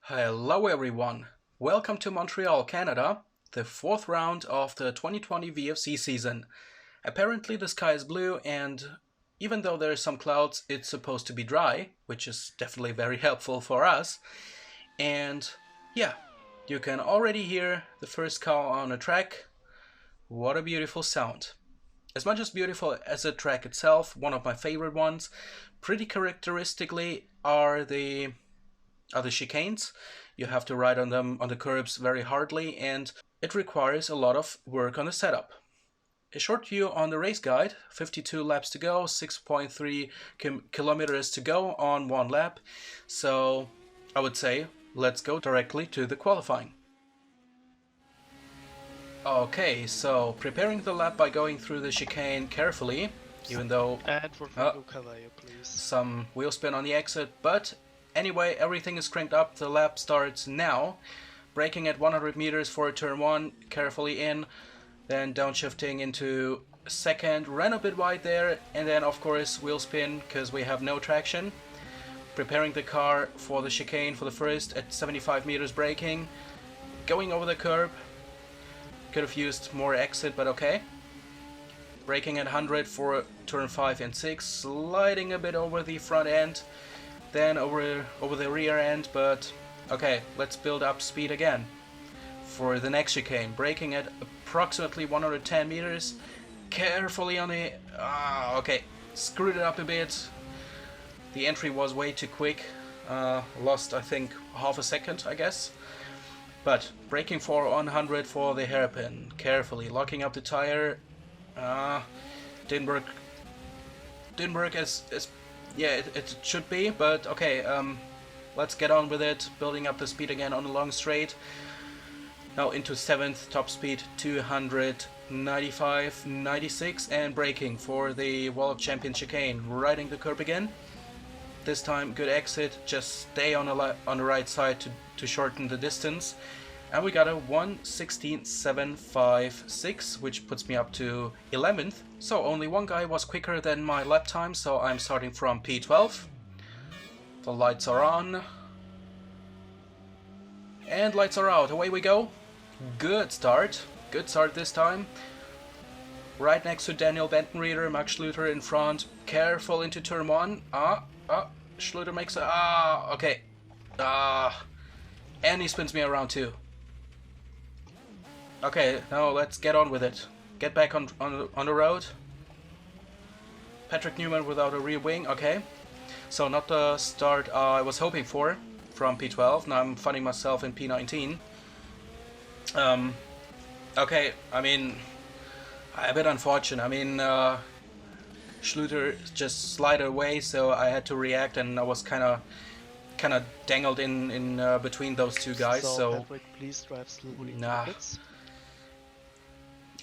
Hello everyone, welcome to Montreal, Canada, the fourth round of the 2020 VFC season. Apparently the sky is blue and even though there are some clouds, it's supposed to be dry, which is definitely very helpful for us. And yeah, you can already hear the first car on the track. What a beautiful sound. As much as beautiful as the track itself, one of my favorite ones, pretty characteristically are the chicanes. You have to ride on them on the curbs very hardly, and it requires a lot of work on the setup. A short view on the race guide: 52 laps to go, 6.3 kilometers to go on one lap. So I would say let's go directly to the qualifying. Okay, so preparing the lap by going through the chicane carefully, even though And for Franco Cavallo, please. some wheel spin on the exit, but anyway, everything is cranked up. The lap starts now. Braking at 100 meters for turn 1, carefully in, then downshifting into second, ran a bit wide there, and then of course wheel spin because we have no traction. Preparing the car for the chicane for the first at 75 meters braking, going over the curb. Could have used more exit, but okay. Braking at 100 for turn 5 and 6, sliding a bit over the front end, then over the rear end, but okay, let's build up speed again. For the next chicane, braking at approximately 110 meters, carefully on the... okay, screwed it up a bit. The entry was way too quick, lost I think half a second, I guess. But braking for 100 for the hairpin, carefully locking up the tire. Didn't work as yeah, it should be, but okay, let's get on with it, building up the speed again on the long straight. Now into 7th, top speed 295, 96, and braking for the World Champion chicane, riding the curb again. This time good exit, just stay on the right side to shorten the distance. And we got a 1:16.756, which puts me up to 11th. So only one guy was quicker than my lap time, so I'm starting from P12. The lights are on. And lights are out. Away we go. Good start. Good start this time. Right next to Daniel Bentenrieder, Max Schluter in front. Careful into turn 1. Schluter makes a... okay. And he spins me around too. Okay, now let's get on with it. Get back on the road. Patrick Newman without a rear wing, okay. So not the start I was hoping for from P12. Now I'm finding myself in P19. Okay, I mean, a bit unfortunate. I mean, Schluter just slid away, so I had to react, and I was kind of dangled in between those two guys. So Patrick, please drive slowly. nah.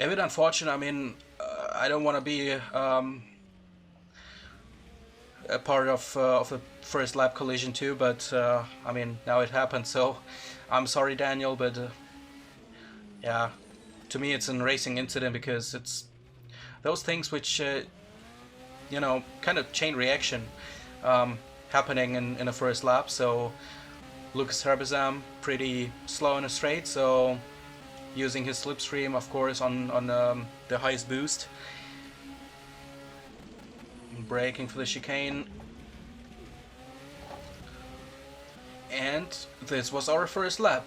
A bit unfortunate. I mean, I don't want to be a part of a first lap collision too, but I mean, now it happened. So I'm sorry, Daniel, but yeah, to me it's a racing incident because it's those things which you know, kind of chain reaction happening in the first lap. So Lucas Herbazam pretty slow in a straight, so using his slipstream, of course, on the highest boost. Braking for the chicane. And this was our first lap.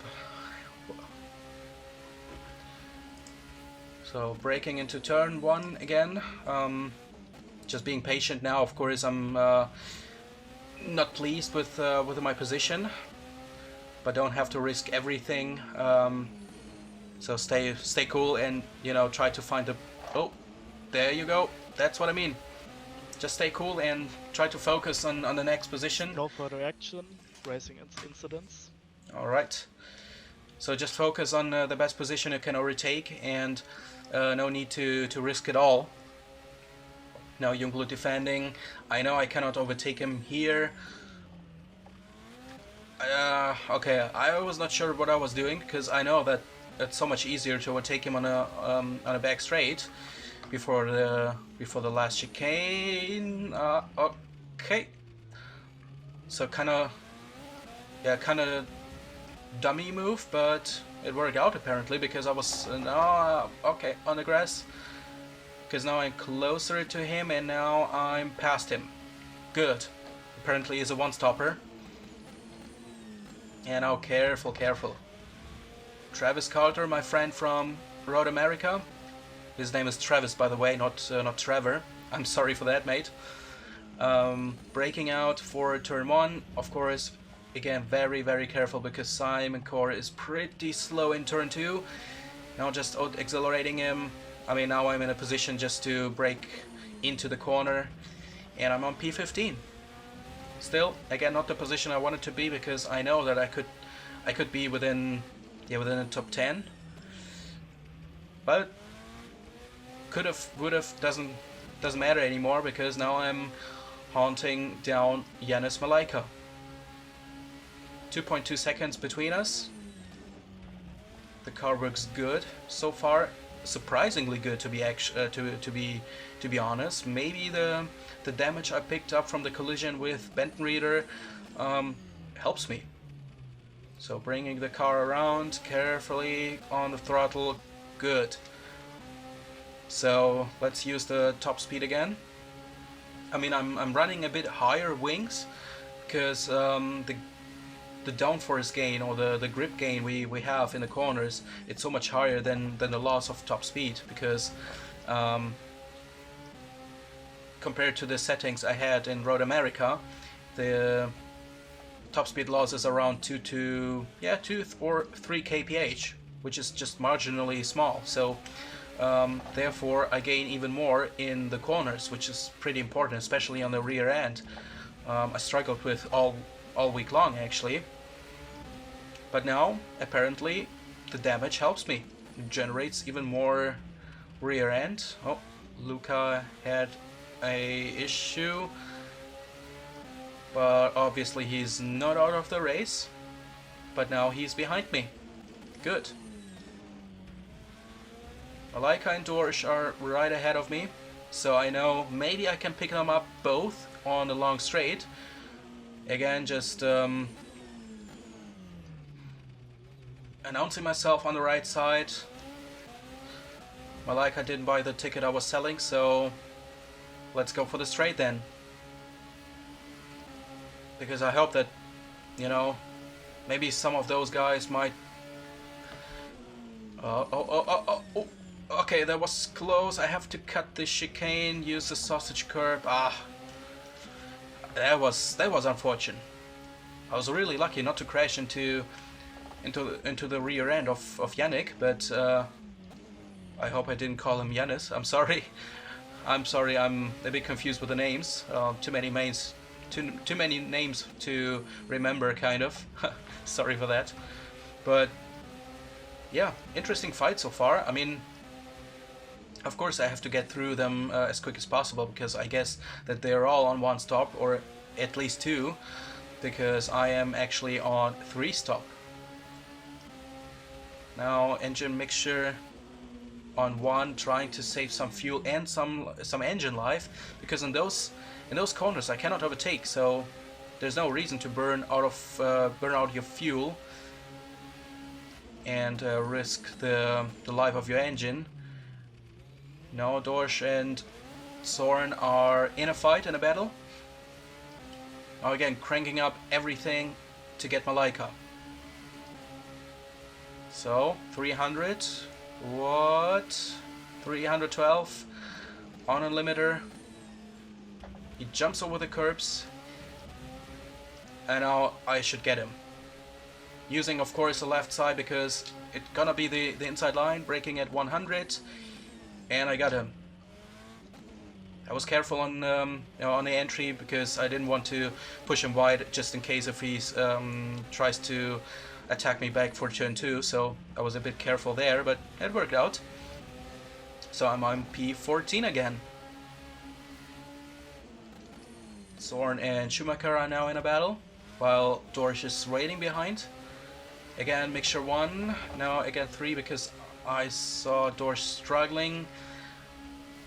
So braking into turn 1 again. Just being patient now. Of course, I'm not pleased with my position, but don't have to risk everything. So stay cool and, you know, try to find the... oh, there you go. That's what I mean. Just stay cool and try to focus on the next position. No further action, racing incidents. Alright. So just focus on the best position you can overtake, and no need to risk it all. Now Youngblood defending. I know I cannot overtake him here. Okay, I was not sure what I was doing, because I know that it's so much easier to overtake him on a back straight before the last chicane. Okay, so kind of dummy move, but it worked out apparently because I was okay on the grass. Because now I'm closer to him and now I'm past him. Good. Apparently he's a one-stopper. And now careful, careful. Travis Carter, my friend from Road America. His name is Travis, by the way, not Trevor. I'm sorry for that, mate. Breaking out for turn 1, of course. Again, very, very careful because Simon Core is pretty slow in turn 2. Now just out-accelerating him. I mean, now I'm in a position just to break into the corner. And I'm on P15. Still, again, not the position I wanted to be because I know that I could be within the top 10. But could have, would have, doesn't matter anymore because now I'm haunting down Yanis Malaika. 2.2 seconds between us. The car works good so far, surprisingly good to be honest. Maybe the damage I picked up from the collision with Benton Reader helps me. So bringing the car around carefully on the throttle, good. So let's use the top speed again. I mean, I'm running a bit higher wings because the downforce gain or the grip gain we have in the corners, it's so much higher than the loss of top speed because compared to the settings I had in Road America, the top speed loss is around 2 or 3 kph, which is just marginally small. So therefore I gain even more in the corners, which is pretty important, especially on the rear end. I struggled with all week long actually, but now apparently the damage helps me. It generates even more rear end. Oh, Luca had a issue, but obviously he's not out of the race, but now he's behind me. Good. Malaika and Dorsch are right ahead of me, so I know maybe I can pick them up both on the long straight. Again, just announcing myself on the right side. Malaika didn't buy the ticket I was selling, so let's go for the straight then. Because I hope that, you know, maybe some of those guys might... Oh. Okay, that was close. I have to cut the chicane, use the sausage curb. That was unfortunate. I was really lucky not to crash into the rear end of Yannick, but I hope I didn't call him Yanis. I'm sorry. I'm a bit confused with the names. Too many names to remember, kind of. Sorry for that. But yeah, interesting fight so far. I mean, of course I have to get through them as quick as possible because I guess that they're all on 1 stop or at least 2, because I am actually on 3 stop. Now engine mixture on 1, trying to save some fuel and some engine life, because in those corners I cannot overtake, so there's no reason to burn out your fuel and risk the life of your engine. Now Dorsch and Soren are in a fight, in a battle. Now again, cranking up everything to get Malaika. So 300, what? 312 on a limiter. He jumps over the curbs, and now I should get him. Using, of course, the left side because it's gonna be the inside line, braking at 100, and I got him. I was careful on on the entry because I didn't want to push him wide just in case if he tries to attack me back for turn 2, so I was a bit careful there, but it worked out. So I'm on P14 again. Soren and Schumacher are now in a battle, while Dorsch is waiting behind. Again, mixture 1, now again 3 because I saw Dorsch struggling.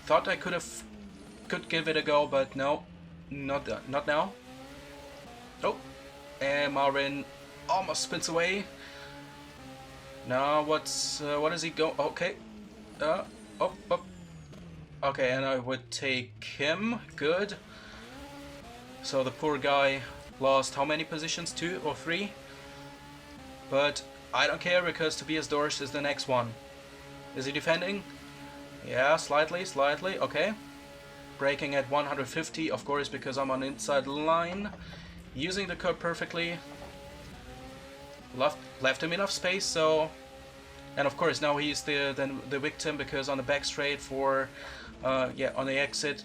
Thought I could give it a go, but no, not now. Oh, and Marvin almost spins away. Now what does he go? Okay. Oh, oh. Okay, and I would take him. Good. So the poor guy lost how many positions? 2 or 3? But I don't care because Tobias Dorsch is the next one. Is he defending? Yeah, slightly. Okay. Braking at 150, of course, because I'm on inside line. Using the curb perfectly. Left him enough space, so... And of course now he's the victim, because on the back straight for... yeah, on the exit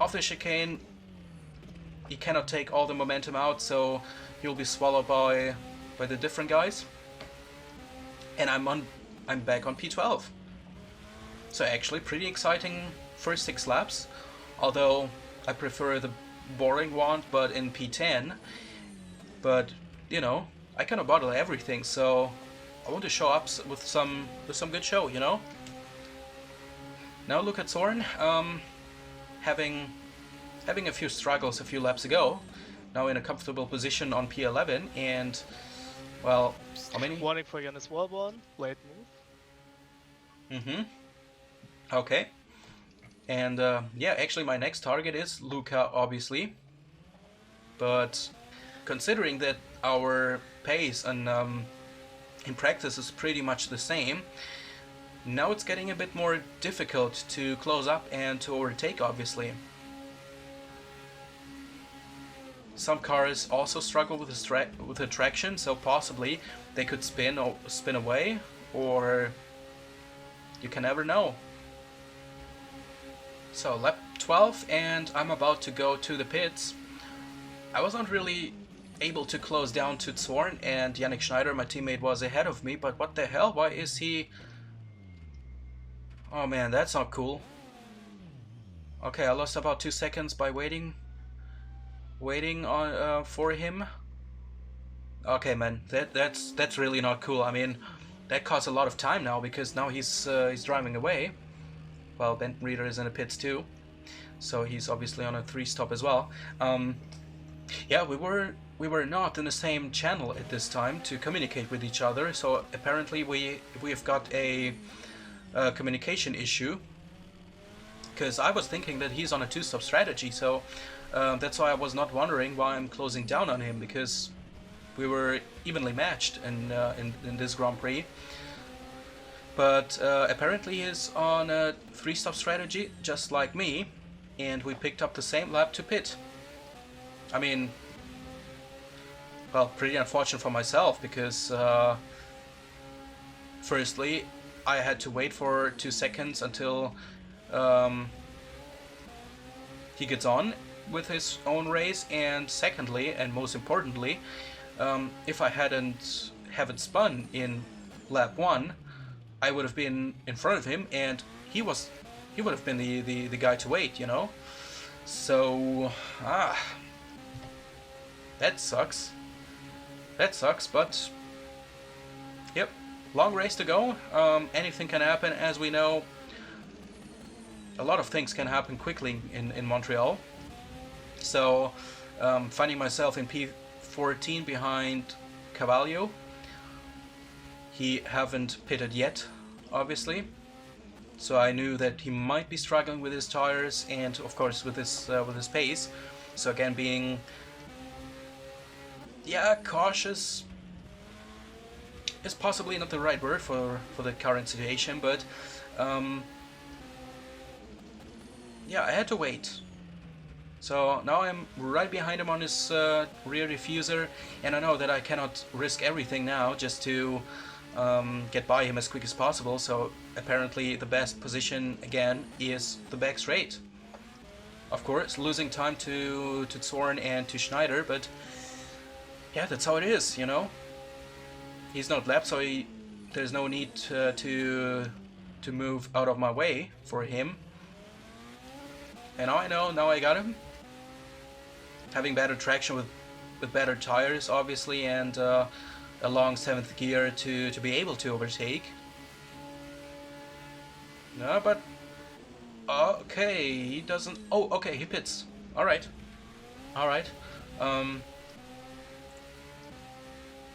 of the chicane, he cannot take all the momentum out, so he'll be swallowed by the different guys. And I'm back on P12. So actually pretty exciting first 6 laps, although I prefer the boring one, but in P10. But you know, I cannot bottle everything, so I want to show up with some good show, you know. Now look at Soren, having a few struggles a few laps ago, now in a comfortable position on P11, and well, how many? Warning for Yannis Wallborn, late move. Okay. And yeah, actually my next target is Luca, obviously. But considering that our pace and in practice is pretty much the same, now it's getting a bit more difficult to close up and to overtake, obviously. Some cars also struggle with the traction, so possibly they could spin away, or you can never know. So lap 12, and I'm about to go to the pits. I wasn't really able to close down to Zorn, and Yannick Schneider, my teammate, was ahead of me, but what the hell, why is he... Oh man, that's not cool. Okay, I lost about 2 seconds by waiting on for him. Okay man, that's really not cool. I mean, that costs a lot of time now, because now he's driving away. Well, Benton Reader is in the pits too, so he's obviously on a 3-stop as well. Yeah, we were not in the same channel at this time to communicate with each other, so apparently we have got a communication issue, because I was thinking that he's on a 2-stop strategy, so that's why I was not wondering why I'm closing down on him, because we were evenly matched in this Grand Prix. But apparently he's on a 3-stop strategy, just like me, and we picked up the same lap to pit. I mean, well, pretty unfortunate for myself, because firstly, I had to wait for 2 seconds until he gets on with his own race, and secondly, and most importantly, if I hadn't have it spun in lap 1, I would have been in front of him, and he would have been the guy to wait, you know. So that sucks. But yep, long race to go. Anything can happen, as we know. A lot of things can happen quickly in Montreal. So finding myself in P14 behind Cavallio. He haven't pitted yet, obviously, so I knew that he might be struggling with his tires and, of course, with his pace. So again, being cautious is possibly not the right word for the current situation, but yeah, I had to wait. So now I'm right behind him on his rear diffuser, and I know that I cannot risk everything now just to get by him as quick as possible. So apparently the best position again is the back straight. Of course, losing time to Zorn and to Schneider, but yeah, that's how it is, you know. He's not lapped, so there's no need to move out of my way for him. And now I know, now I got him. Having better traction with better tires, obviously, and a long 7th gear to be able to overtake. No, but okay, he doesn't. Oh, okay, he pits. All right.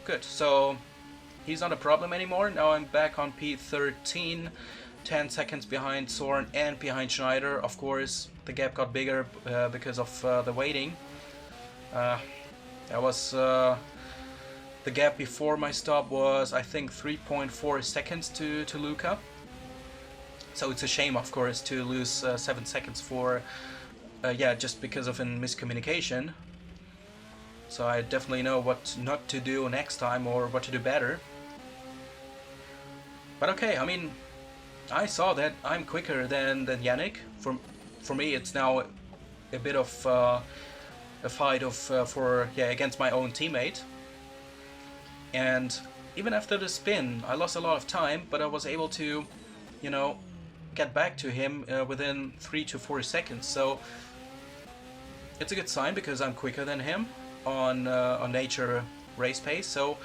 Good. So he's not a problem anymore. Now I'm back on P13, 10 seconds behind Soren and behind Schneider. Of course, the gap got bigger because of the waiting. That was the gap before my stop was, I think, 3.4 seconds to Luca. So it's a shame, of course, to lose 7 seconds for just because of a miscommunication. So I definitely know what not to do next time or what to do better. But okay, I mean, I saw that I'm quicker than Yannick. For me, it's now a bit of a fight of against my own teammate. And even after the spin, I lost a lot of time, but I was able to, get back to him within 3 to 4 seconds. So it's a good sign because I'm quicker than him on nature race pace. So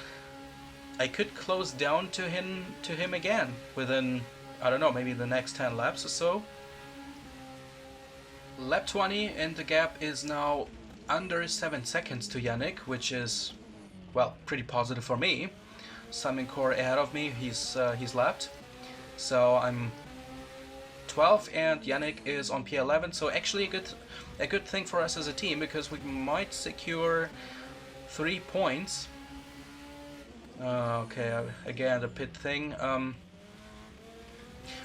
I could close down to him again within, I don't know, maybe the next 10 laps or so. Lap 20 and the gap is now under 7 seconds to Yannick, which is, well, pretty positive for me. Simon Core ahead of me, he's lapped. So I'm 12 and Yannick is on P11, so actually a good thing for us as a team because we might secure 3 points. Okay, again the pit thing.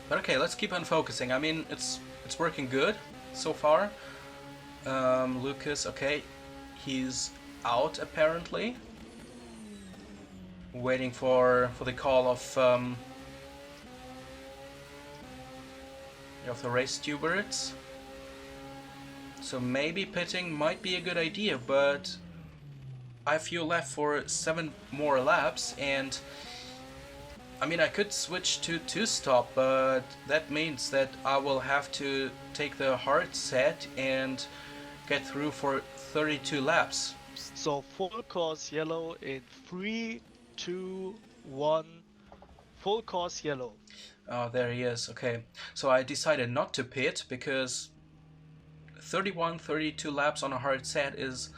But okay, let's keep on focusing. I mean, it's working good so far. Lucas, okay, he's out apparently. Waiting for the call of the race stewards. So maybe pitting might be a good idea, but I have fuel left for 7 more laps, and I mean I could switch to 2-stop, but that means that I will have to take the hard set and get through for 32 laps. So full course yellow in 3, 2, 1. Full course yellow. Oh, there he is. Okay, so I decided not to pit because 32 laps on a hard set is...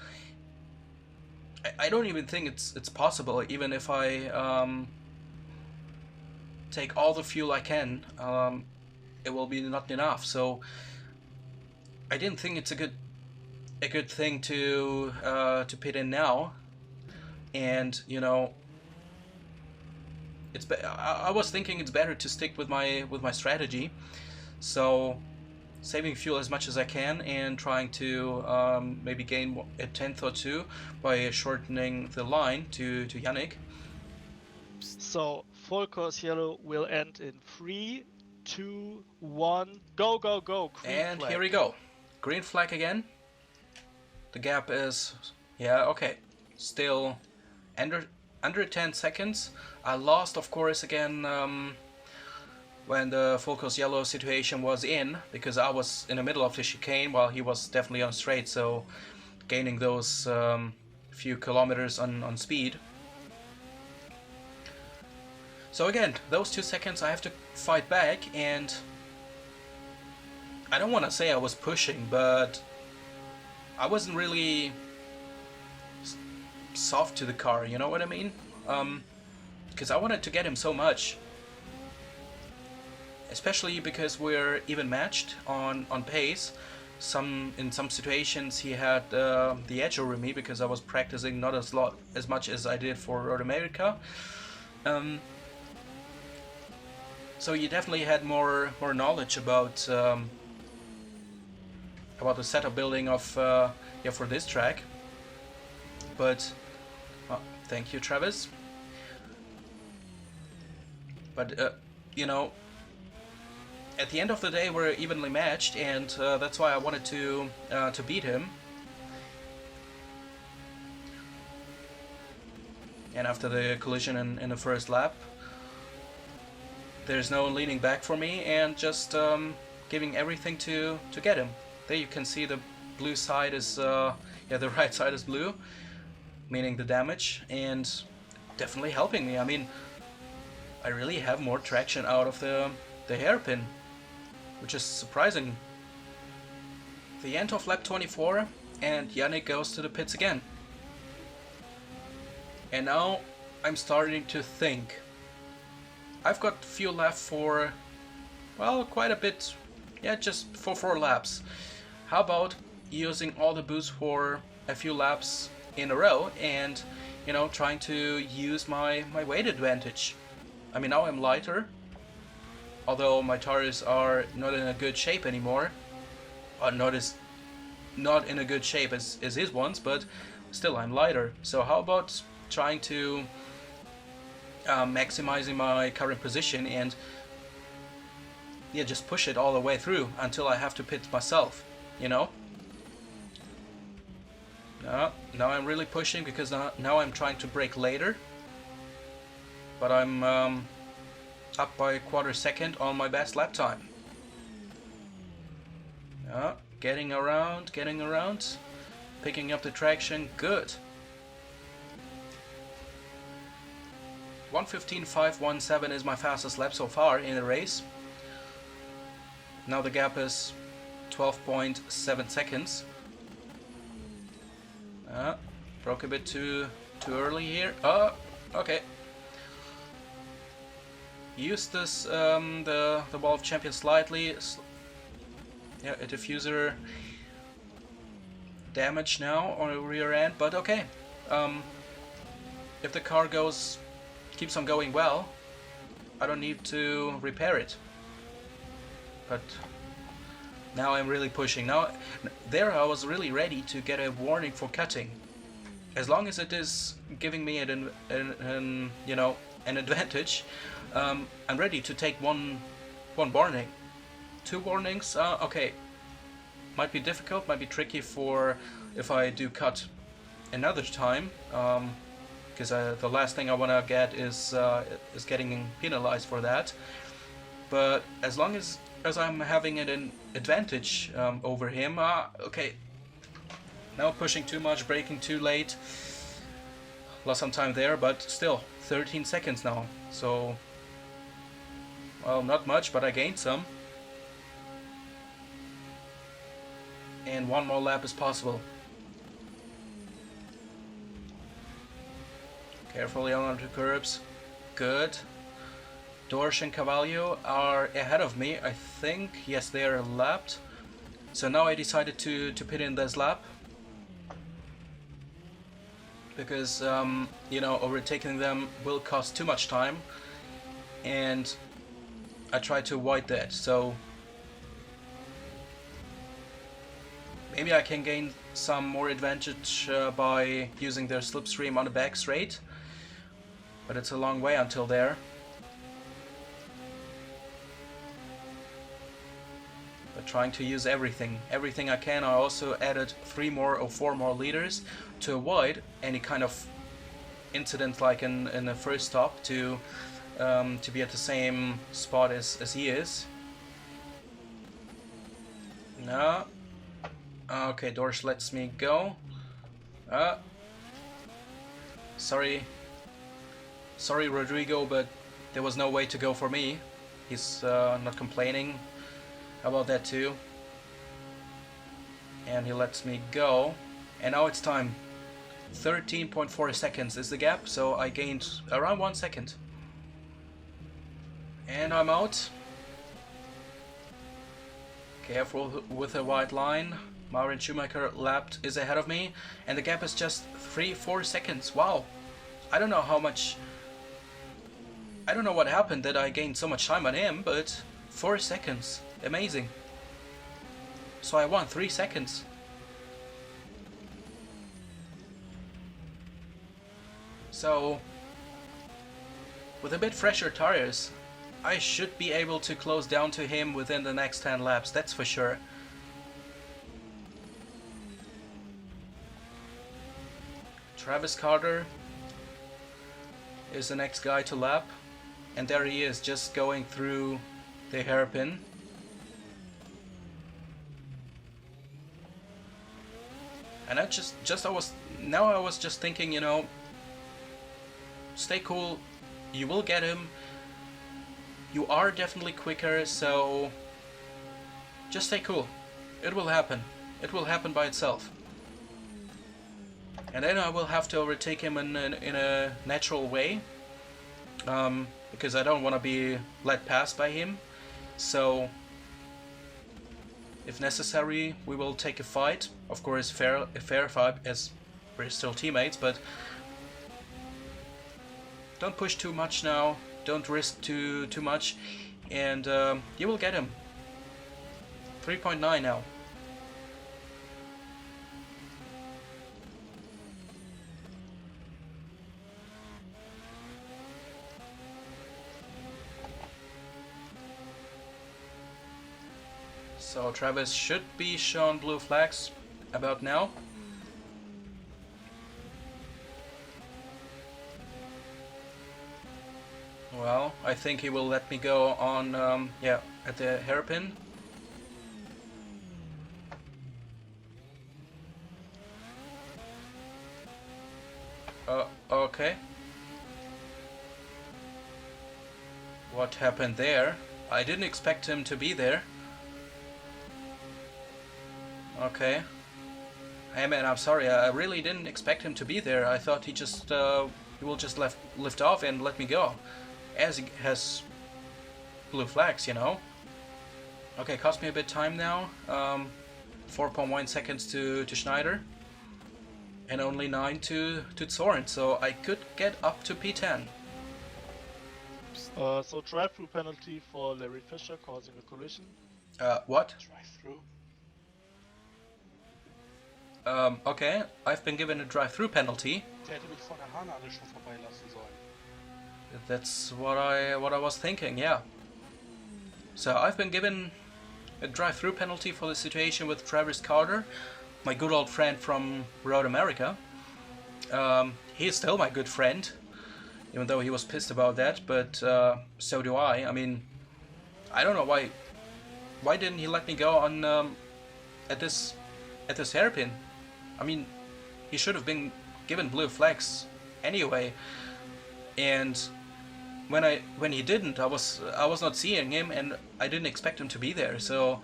I don't even think it's possible, even if I take all the fuel I can, it will be not enough. So I didn't think it's a good thing to pit in now, and I was thinking it's better to stick with my strategy, so saving fuel as much as I can and trying to maybe gain a tenth or two by shortening the line to Yannick. So full course yellow will end in 3, 2, 1. Go, go, go! Green and flag. Here we go. Green flag again. The gap is, okay, still under 10 seconds. I lost, of course, again when the full course yellow situation was in, because I was in the middle of the chicane while he was definitely on straight, so gaining those few kilometers on speed. So again, those 2 seconds I have to fight back, and I don't want to say I was pushing, but I wasn't really soft to the car, you know what I mean? Because I wanted to get him so much, especially because we're even matched on pace. In some situations he had the edge over me because I was practicing not as much as I did for Road America. So you definitely had more knowledge about the setup building of for this track. But thank you, Travis. But at the end of the day, we're evenly matched, and that's why I wanted to beat him. And after the collision in the first lap, there's no leaning back for me, and just giving everything to get him. There you can see the blue side is the right side is blue, meaning the damage, and definitely helping me. I mean, I really have more traction out of the hairpin, which is surprising. The end of lap 24, and Yannick goes to the pits again. And now I'm starting to think. I've got fuel left for, well, quite a bit. Yeah, just for 4 laps. How about using all the boost for a few laps in a row and, you know, trying to use my weight advantage. I mean, now I'm lighter, although my tires are not in a good shape anymore. Not in a good shape as his ones, but still I'm lighter. So how about trying to maximizing my current position and yeah, just push it all the way through until I have to pit myself, you know? Now I'm really pushing because now I'm trying to brake later, but I'm up by a quarter second on my best lap time. Getting around, picking up the traction, good. 1:15.517 is my fastest lap so far in the race. Now the gap is 12.7 seconds. Broke a bit too early here. Okay. Use this the Wall of Champions slightly. Yeah, a diffuser damage now on the rear end, but okay. If the car keeps on going well, I don't need to repair it. But now I'm really pushing. Now there I was really ready to get a warning for cutting. As long as it is giving me an advantage, I'm ready to take one warning. 2 warnings, okay. Might be difficult, might be tricky for if I do cut another time, because the last thing I want to get is getting penalized for that. But as long as I'm having an advantage over him, okay. Now pushing too much, braking too late. Lost some time there, but still 13 seconds now. So, well, not much, but I gained some. And 1 more lap is possible. Carefully on the curbs. Good. Dorsch and Cavallo are ahead of me, I think. Yes, they are lapped. So now I decided to pit in this lap. Because, overtaking them will cost too much time. And I tried to avoid that. So maybe I can gain some more advantage by using their slipstream on the back straight. But it's a long way until there. But trying to use everything I can. I also added 3 more or 4 more liters to avoid any kind of incident like in the first stop to be at the same spot as he is. No. Okay, Dorsch lets me go. Sorry, Rodrigo, but there was no way to go for me. He's not complaining about that too. And he lets me go. And now it's time. 13.4 seconds is the gap, so I gained around 1 second. And I'm out. Careful with the white line. Marin Schumacher is ahead of me, and the gap is just 3-4 seconds. Wow. I don't know what happened that I gained so much time on him, but 4 seconds. Amazing. So I won 3 seconds. So, with a bit fresher tires, I should be able to close down to him within the next 10 laps, that's for sure. Travis Carter is the next guy to lap, and there he is, just going through the hairpin. And I was just thinking, stay cool, you will get him, you are definitely quicker, so just stay cool, it will happen by itself. and then I will have to overtake him in a natural way, because I don't want to be led past by him. So if necessary, we will take a fight. Of course, a fair fight, as we're still teammates, but don't push too much now. Don't risk too much, and you will get him. 3.9 now. So Travis should be shown blue flags about now. Well, I think he will let me go on, yeah, at the hairpin. Okay. What happened there? I didn't expect him to be there. Okay. Hey man, I'm sorry. I really didn't expect him to be there. I thought he will just lift off and let me go, as he has blue flags, you know. Okay, cost me a bit time now. 4.1 seconds to Schneider, and only 9 to Zoran, so I could get up to P10. So drive-through penalty for Larry Fisher causing a collision. What? Drive-through. Okay, I've been given a drive-through penalty. Der hätte mich vor der Haarnadel schon vorbeilassen sollen. That's what I was thinking, yeah. So I've been given a drive-through penalty for the situation with Travis Carter, my good old friend from Road America. He is still my good friend, even though he was pissed about that, but so do I. I mean, I don't know why didn't he let me go on at this hairpin? I mean, he should have been given blue flags anyway, and when he didn't, I was not seeing him, and I didn't expect him to be there. So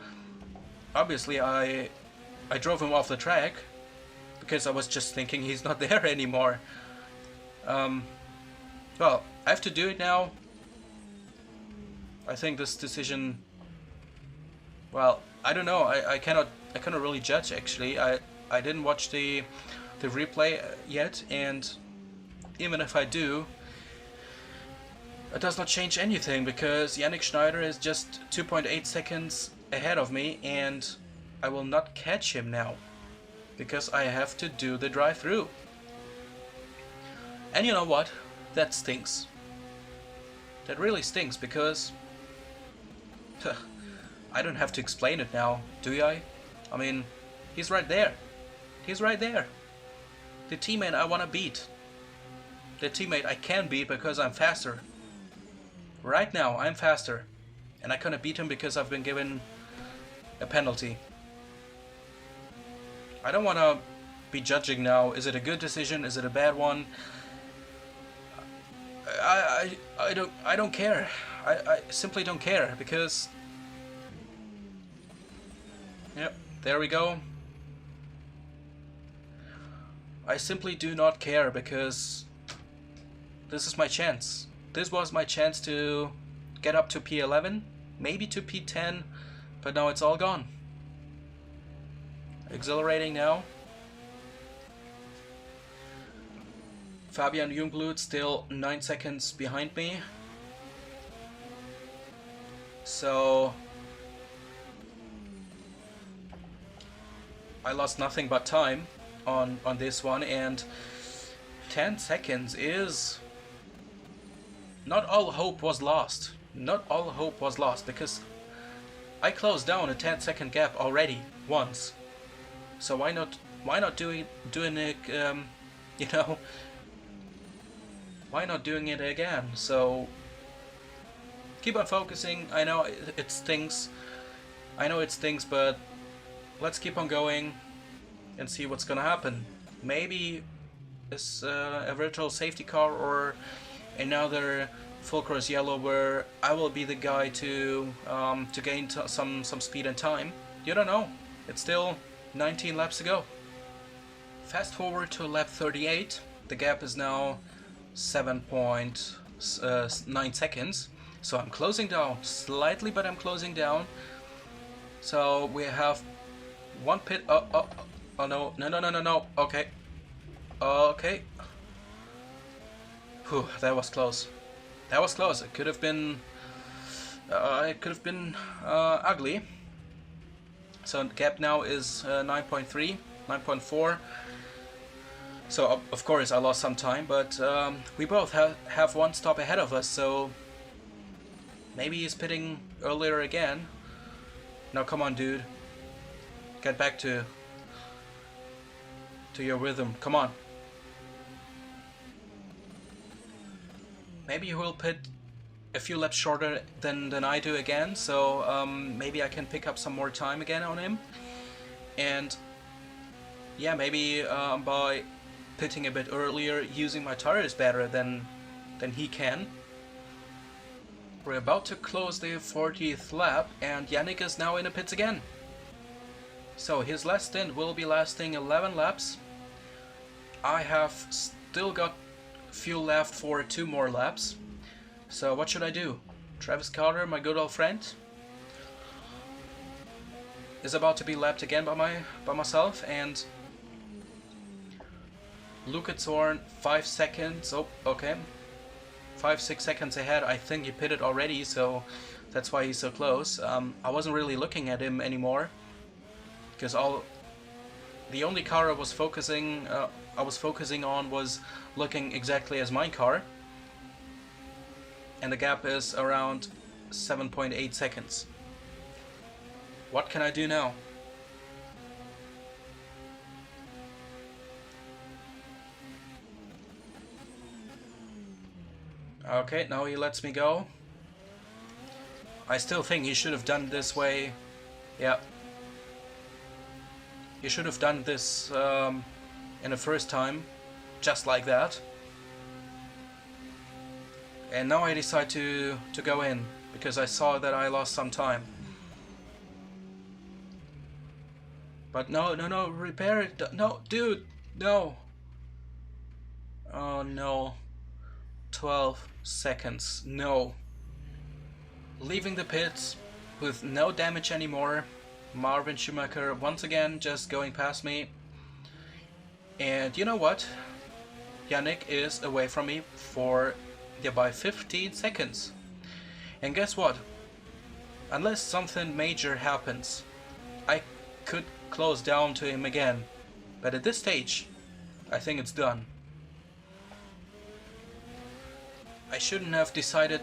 obviously I drove him off the track because I was just thinking he's not there anymore. Well, I have to do it now. I think this decision, well, I don't know. I cannot really judge actually. I didn't watch the replay yet, and even if I do, it does not change anything because Yannick Schneider is just 2.8 seconds ahead of me, and I will not catch him now because I have to do the drive-through. And you know what? That stinks. That really stinks because I don't have to explain it now, do I? I mean, he's right there. He's right there. The teammate I want to beat. The teammate I can beat because I'm faster. Right now, I'm faster. And I couldn't beat him because I've been given a penalty. I don't want to be judging now. Is it a good decision? Is it a bad one? I don't care. I simply don't care because... Yep, there we go. I simply do not care because this is my chance. This was my chance to get up to P11, maybe to P10, but now it's all gone. Accelerating now. Fabian Jungblut still 9 seconds behind me. So I lost nothing but time on this one, and 10 seconds is... Not all hope was lost. Not all hope was lost because I closed down a 10-second gap already once. So why not doing it? You know, why not doing it again? So keep on focusing. I know it stinks. I know it stinks, but let's keep on going and see what's gonna happen. Maybe it's a virtual safety car or another full cross yellow where I will be the guy to gain some speed and time. You don't know. It's still 19 laps to go. fast forward to lap 38. The gap is now 7.9 seconds. So I'm closing down slightly, but I'm closing down. So we have one pit. Oh no, no. Okay. Okay. Whew, that was close. That was close. It could have been ugly. So the gap now is 9.3, 9.4. So of course I lost some time, but we both have one stop ahead of us. So maybe he's pitting earlier again. Now come on, dude. Get back to your rhythm. Come on. Maybe he will pit a few laps shorter than I do again, so maybe I can pick up some more time again on him. And yeah, maybe by pitting a bit earlier, using my tires better than he can. We're about to close the 40th lap, and Yannick is now in the pits again. So his last stint will be lasting 11 laps. I have still got fuel left for 2 more laps. So what should I do? Travis Carter, my good old friend, is about to be lapped again by myself, and Luca Zorn 5 seconds. Oh, okay. 5-6 seconds ahead. I think he pitted already, so that's why he's so close. I wasn't really looking at him anymore because the only car I was focusing on was looking exactly as my car, and the gap is around 7.8 seconds. What can I do now? Okay, now he lets me go. I still think he should have done this way. Yeah. He should have done this in the first time, just like that. And now I decide to go in, because I saw that I lost some time. But no, repair it. No, dude, no. Oh no. 12 seconds, no. Leaving the pits with no damage anymore. Marvin Schumacher once again just going past me. And you know what? Yannick is away from me by 15 seconds. And guess what? Unless something major happens, I could close down to him again. But at this stage, I think it's done. I shouldn't have decided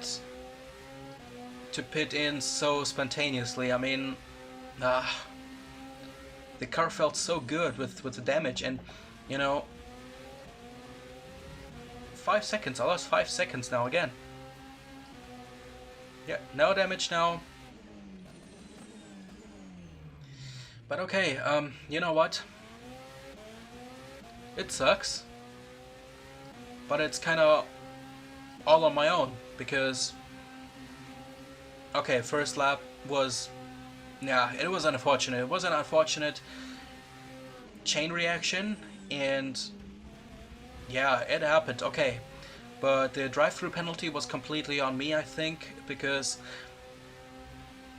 to pit in so spontaneously. I mean, the car felt so good with the damage, and you know, 5 seconds. I lost 5 seconds now again. Yeah, no damage now. But okay, you know what? It sucks, but it's kind of all on my own, because okay, first lap was, yeah, it was unfortunate. It was an unfortunate chain reaction, and yeah, it happened. Okay, but the drive-through penalty was completely on me, I think, because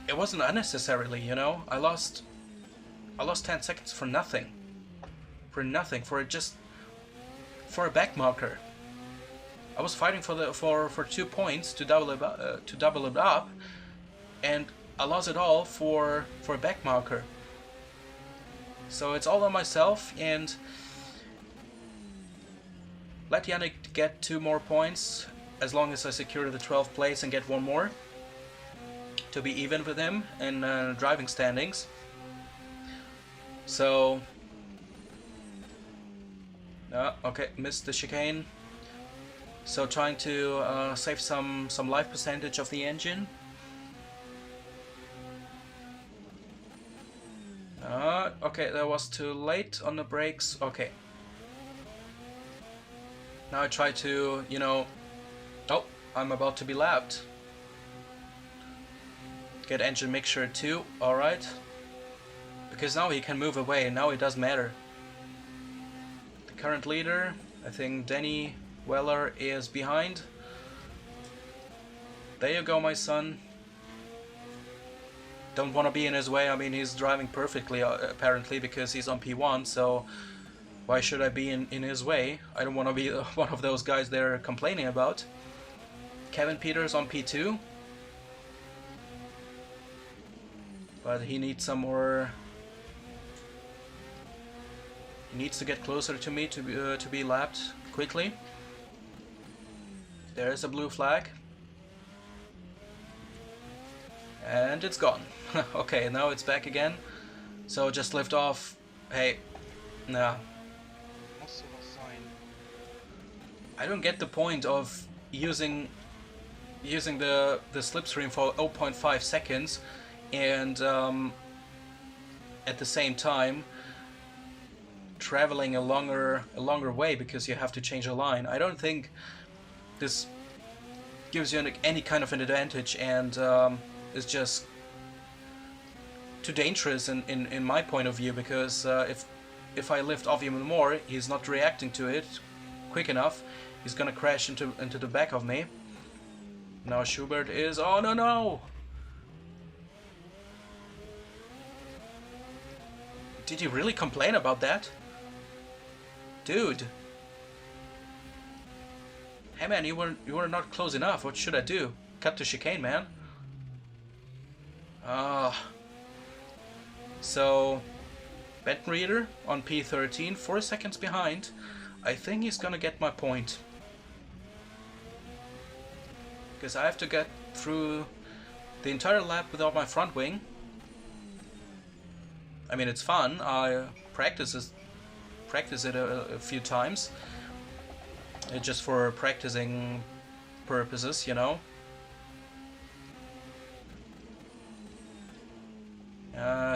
it wasn't unnecessarily, you know. I lost 10 seconds for nothing, for a back marker. I was fighting for 2 points to double it up, and I lost it all for a back marker. So it's all on myself, and let Yannick get 2 more points as long as I secure the 12th place and get 1 more to be even with him in driving standings. So okay, missed the chicane. So trying to save some life percentage of the engine. Okay, that was too late on the brakes. Okay. Now I try to, you know... Oh, I'm about to be lapped. Get engine mixture too, alright. Because now he can move away, and now it doesn't matter. current leader. I think Danny Weller is behind. There you go, my son. Don't want to be in his way. I mean, he's driving perfectly apparently because he's on P1, so why should I be in his way? I don't want to be one of those guys they're complaining about. Kevin Peters on P2. But he needs some more... He needs to get closer to me to be lapped quickly. There's a blue flag. And it's gone. Okay, now it's back again. So just lift off. Hey, nah. I don't get the point of using the slipstream for 0.5 seconds and at the same time traveling a longer way because you have to change a line. I don't think this gives you any kind of an advantage, and is just too dangerous in my point of view, because if I lift off even more, he's not reacting to it quick enough. He's gonna crash into the back of me. Now Schubert is... Oh no! Did you really complain about that? Dude. Hey man, you were not close enough. What should I do? Cut the chicane, man. So Benton Reader on P13, 4 seconds behind. I think he's gonna get my point. Because I have to get through the entire lap without my front wing. I mean, it's fun. I practice it a few times. Just for practicing purposes, you know.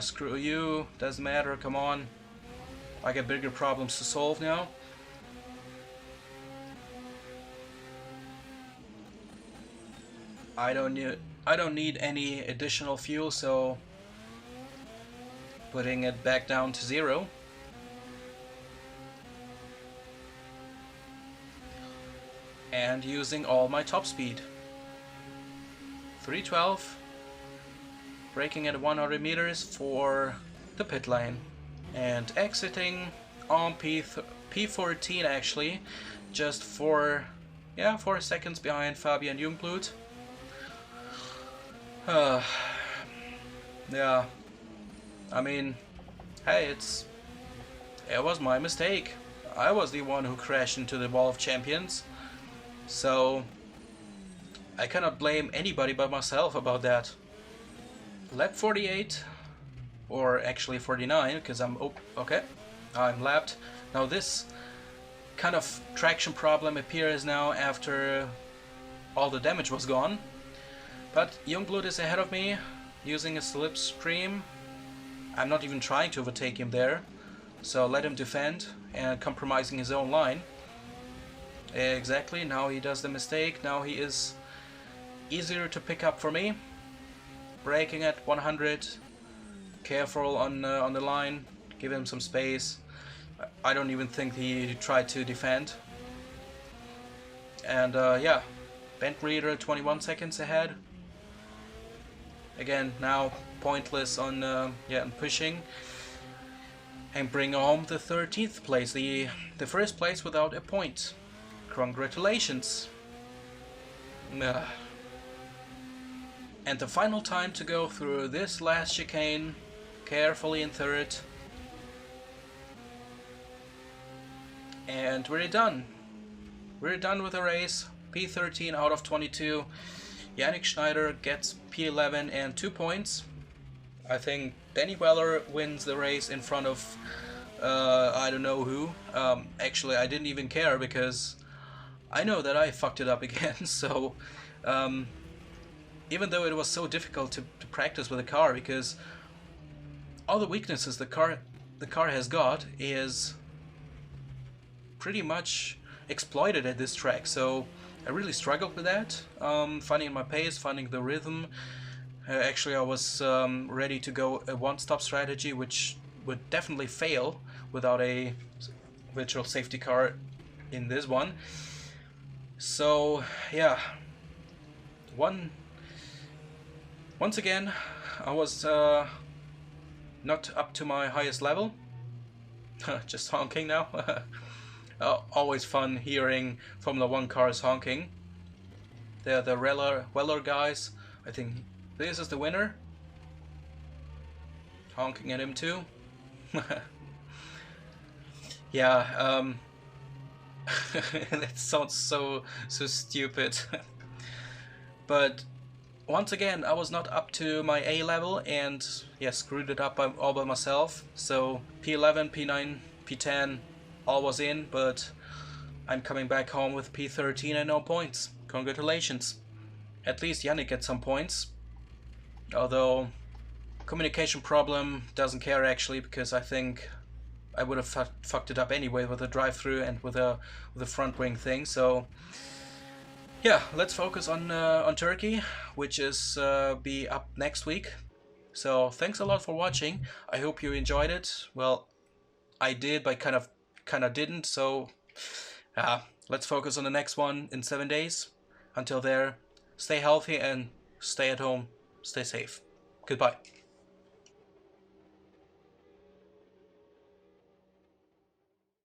Screw you, doesn't matter, come on. I got bigger problems to solve now. I don't need any additional fuel, so putting it back down to 0. And using all my top speed. 312. Braking at 100 meters for the pit lane. And exiting on P14 actually. Just 4 seconds behind Fabian Jungblut. Yeah. I mean, hey, it was my mistake. I was the one who crashed into the wall of champions. So I cannot blame anybody but myself about that. Lap 48, or actually 49, because I'm lapped. Now this kind of traction problem appears now after all the damage was gone. But Jungblut is ahead of me, using a slipstream. I'm not even trying to overtake him there, so let him defend and compromising his own line. Exactly, now he does the mistake. Now he is easier to pick up for me. Braking at 100, careful on the line, give him some space. I don't even think he tried to defend. And yeah, Bent Reader 21 seconds ahead. Again, now pointless on pushing, and bring home the 13th place, the first place without a point. Congratulations. And the final time to go through this last chicane, carefully in third. And we're done. We're done with the race. P13 out of 22. Yannick Schneider gets P11 and 2 points. I think Danny Weller wins the race in front of I don't know who. Actually, I didn't even care because I know that I fucked it up again. So even though it was so difficult to practice with the car, because all the weaknesses the car has got is pretty much exploited at this track, so I really struggled with that, finding my pace, finding the rhythm. Actually, I was ready to go a one-stop strategy, which would definitely fail without a virtual safety car in this one. So yeah, once again I was not up to my highest level. Just honking now. Always fun hearing Formula 1 cars honking. They're the Weller guys. I think this is the winner. Honking at him too. Yeah, that sounds so stupid. But once again, I was not up to my A level and yeah, screwed it up all by myself. So P11, P9, P10, all was in, but I'm coming back home with P13 and no points. Congratulations. At least Yannick gets some points. Although communication problem, doesn't care actually, because I think I would have fucked it up anyway with the drive-through and with the front wing thing. So yeah, let's focus on Turkey, which is be up next week. So thanks a lot for watching. I hope you enjoyed it. Well, I did, but kind of didn't. So let's focus on the next one in 7 days. Until there, stay healthy and stay at home. Stay safe. Goodbye.